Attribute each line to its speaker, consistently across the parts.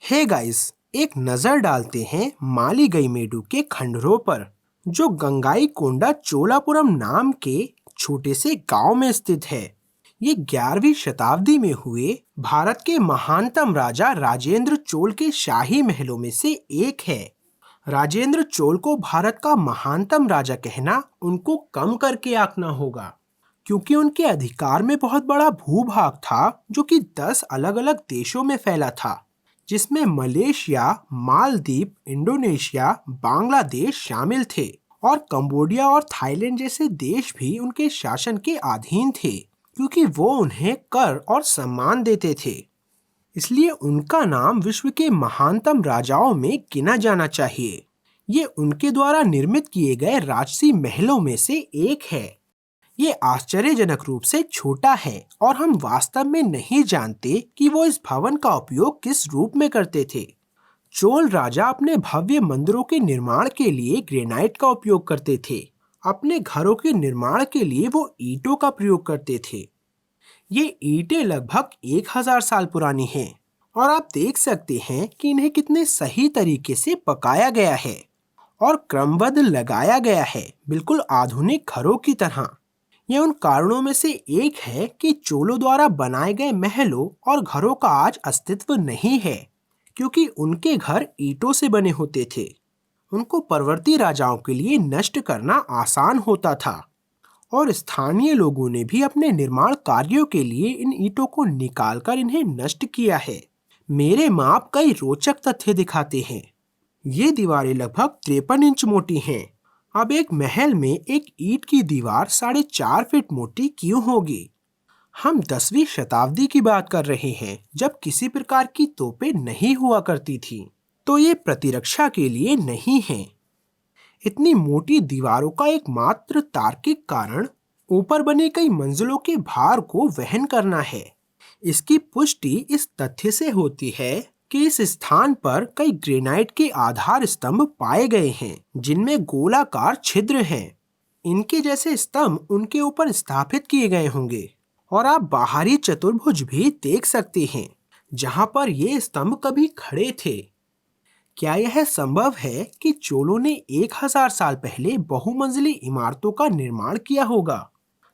Speaker 1: Hey guys, एक नजर डालते हैं मालीगईमेडु के खंडरों पर, जो गंगाईकोंडा चोलापुरम नाम के छोटे से गांव में स्थित है। ये 11वीं शताब्दी में हुए भारत के महानतम राजा राजेंद्र चोल के शाही महलों में से एक है। राजेंद्र चोल को भारत का महानतम राजा कहना उनको कम करके आंकना होगा, क्योंकि उनके अधिकार में बहुत बड़ा भूभाग था जो कि 10 अलग अलग देशों में फैला था, जिसमें मलेशिया, मालदीव, इंडोनेशिया, बांग्लादेश शामिल थे और कंबोडिया और थाईलैंड जैसे देश भी उनके शासन के अधीन थे, क्योंकि वो उन्हें कर और सम्मान देते थे। इसलिए उनका नाम विश्व के महानतम राजाओं में गिना जाना चाहिए। ये उनके द्वारा निर्मित किए गए राजसी महलों में से एक है। ये आश्चर्यजनक रूप से छोटा है और हम वास्तव में नहीं जानते कि वो इस भवन का उपयोग किस रूप में करते थे। चोल राजा अपने भव्य मंदिरों के निर्माण के लिए ग्रेनाइट का उपयोग करते थे। अपने घरों के निर्माण के लिए वो ईंटों का प्रयोग करते थे। ये ईंटें लगभग 1000 साल पुरानी हैं और आप देख सकते हैं कि इन्हें कितने सही तरीके से पकाया गया है और क्रमबद्ध लगाया गया है, बिल्कुल आधुनिक घरों की तरह। यह उन कारणों में से एक है कि चोलों द्वारा बनाए गए महलों और घरों का आज अस्तित्व नहीं है, क्योंकि उनके घर ईंटों से बने होते थे। उनको परवर्ती राजाओं के लिए नष्ट करना आसान होता था और स्थानीय लोगों ने भी अपने निर्माण कार्यों के लिए इन ईंटों को निकालकर इन्हें नष्ट किया है। मेरे माप कई रोचक तथ्य दिखाते हैं। ये दीवारें लगभग 53 इंच मोटी हैं। अब एक महल में एक ईंट की दीवार 4.5 फीट मोटी क्यों होगी? हम 10वीं शताब्दी की बात कर रहे हैं, जब किसी प्रकार की तोपें नहीं हुआ करती थी, तो ये प्रतिरक्षा के लिए नहीं है। इतनी मोटी दीवारों का एकमात्र तार्किक कारण ऊपर बने कई मंजिलों के भार को वहन करना है। इसकी पुष्टि इस तथ्य से होती है कि इस स्थान पर कई ग्रेनाइट के आधार स्तंभ पाए गए हैं, जिनमें गोलाकार छिद्र हैं। इनके जैसे स्तंभ उनके ऊपर स्थापित किए गए होंगे और आप बाहरी चतुर्भुज भी देख सकते हैं, जहां पर ये स्तंभ कभी खड़े थे। क्या यह संभव है कि चोलों ने 1000 साल पहले बहुमंजिली इमारतों का निर्माण किया होगा?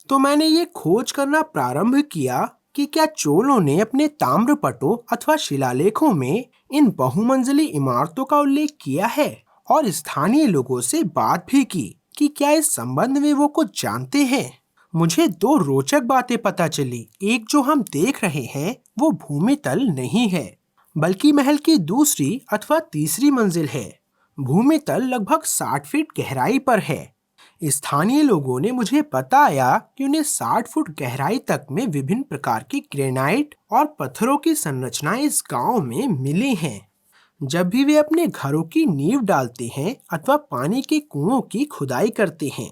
Speaker 1: तो मैंने ये खोज करना प्रारंभ किया कि क्या चोलों ने अपने ताम्रपटों अथवा शिलालेखों में इन बहुमंजिली इमारतों का उल्लेख किया है, और स्थानीय लोगों से बात भी की कि क्या इस संबंध में वो कुछ जानते हैं। मुझे 2 रोचक बातें पता चली। एक, जो हम देख रहे हैं वो भूमितल नहीं है, बल्कि महल की दूसरी अथवा तीसरी मंजिल है। भूमितल लगभग 60 फीट गहराई पर है। स्थानीय लोगों ने मुझे बताया कि उन्हें 60 फुट गहराई तक में विभिन्न प्रकार की ग्रेनाइट और पत्थरों की संरचनाएं इस गांव में मिली हैं। जब भी वे अपने घरों की नींव डालते हैं अथवा पानी के कुओं की खुदाई करते हैं।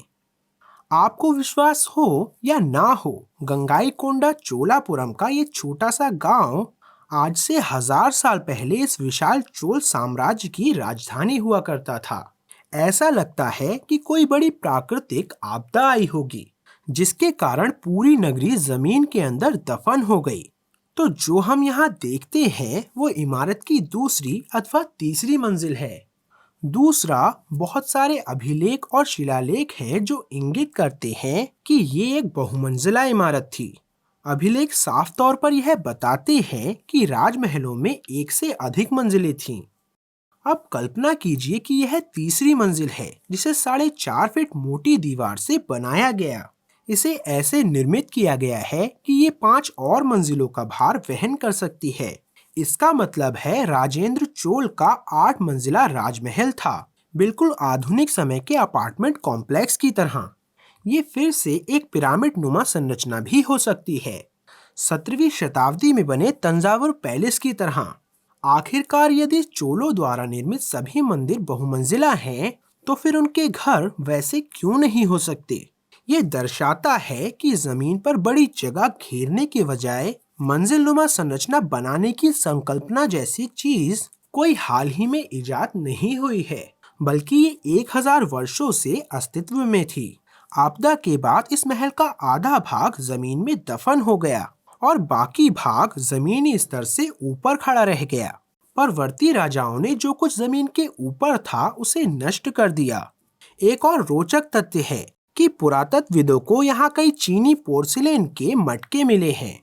Speaker 1: आपको विश्वास हो या ना हो, गंगाईकोंडा चोलापुरम का ये छोटा सा गांव आज से 1000 साल पहले इस विशाल चोल साम्राज्य की राजधानी हुआ करता था। ऐसा लगता है कि कोई बड़ी प्राकृतिक आपदा आई होगी, जिसके कारण पूरी नगरी जमीन के अंदर दफन हो गई। तो जो हम यहाँ देखते हैं वो इमारत की दूसरी अथवा तीसरी मंजिल है। दूसरा, बहुत सारे अभिलेख और शिलालेख हैं जो इंगित करते हैं कि ये एक बहुमंजिला इमारत थी। अभिलेख साफ तौर पर यह बताते हैं कि राजमहलों में एक से अधिक मंजिलें थीं। अब कल्पना कीजिए कि यह तीसरी मंजिल है, जिसे 4.5 फीट मोटी दीवार से बनाया गया। इसे ऐसे निर्मित किया गया है कि ये 5 और मंजिलों का भार वहन कर सकती है। इसका मतलब है राजेंद्र चोल का 8 मंजिला राजमहल था, बिल्कुल आधुनिक समय के अपार्टमेंट कॉम्प्लेक्स की तरह। ये फिर से एक पिरामिड नुमा संरचना भी हो सकती है, 17वीं शताब्दी में बने तंजावुर पैलेस की तरह। आखिरकार यदि चोलों द्वारा निर्मित सभी मंदिर बहुमंजिला हैं, तो फिर उनके घर वैसे क्यों नहीं हो सकते? ये दर्शाता है कि जमीन पर बड़ी जगह घेरने के बजाय मंजिलनुमा संरचना बनाने की संकल्पना जैसी चीज कोई हाल ही में इजाद नहीं हुई है, बल्कि ये 1000 वर्षों से अस्तित्व में थी। आपदा के बाद इस महल का आधा भाग जमीन में दफन हो गया और बाकी भाग जमीनी स्तर से ऊपर खड़ा रह गया। परवर्ती राजाओं ने जो कुछ जमीन के ऊपर था उसे नष्ट कर दिया। एक और रोचक तथ्य है कि पुरातत्वविदों को यहाँ कई चीनी पोर्सिलेन के मटके मिले हैं।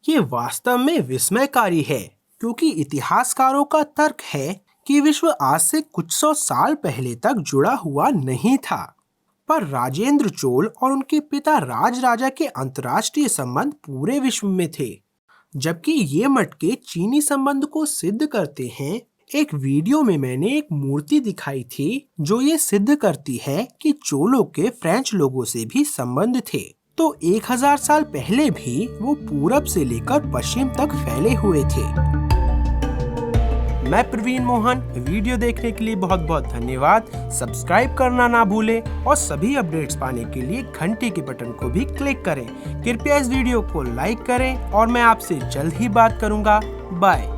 Speaker 1: ये वास्तव में विस्मयकारी है, क्योंकि इतिहासकारों का तर्क है कि विश्व आज से कुछ सौ साल पहले तक जुड़ा हुआ नहीं था। पर राजेंद्र चोल और उनके पिता राजराजा के अंतर्राष्ट्रीय संबंध पूरे विश्व में थे, जबकि ये मटके चीनी संबंध को सिद्ध करते हैं। एक वीडियो में मैंने एक मूर्ति दिखाई थी जो ये सिद्ध करती है कि चोलों के फ्रेंच लोगों से भी संबंध थे। तो 1000 साल पहले भी वो पूरब से लेकर पश्चिम तक फैले हुए थे। मैं प्रवीण मोहन, वीडियो देखने के लिए बहुत बहुत धन्यवाद। सब्सक्राइब करना ना भूलें और सभी अपडेट्स पाने के लिए घंटी के बटन को भी क्लिक करें। कृपया इस वीडियो को लाइक करें और मैं आपसे जल्द ही बात करूंगा। बाय।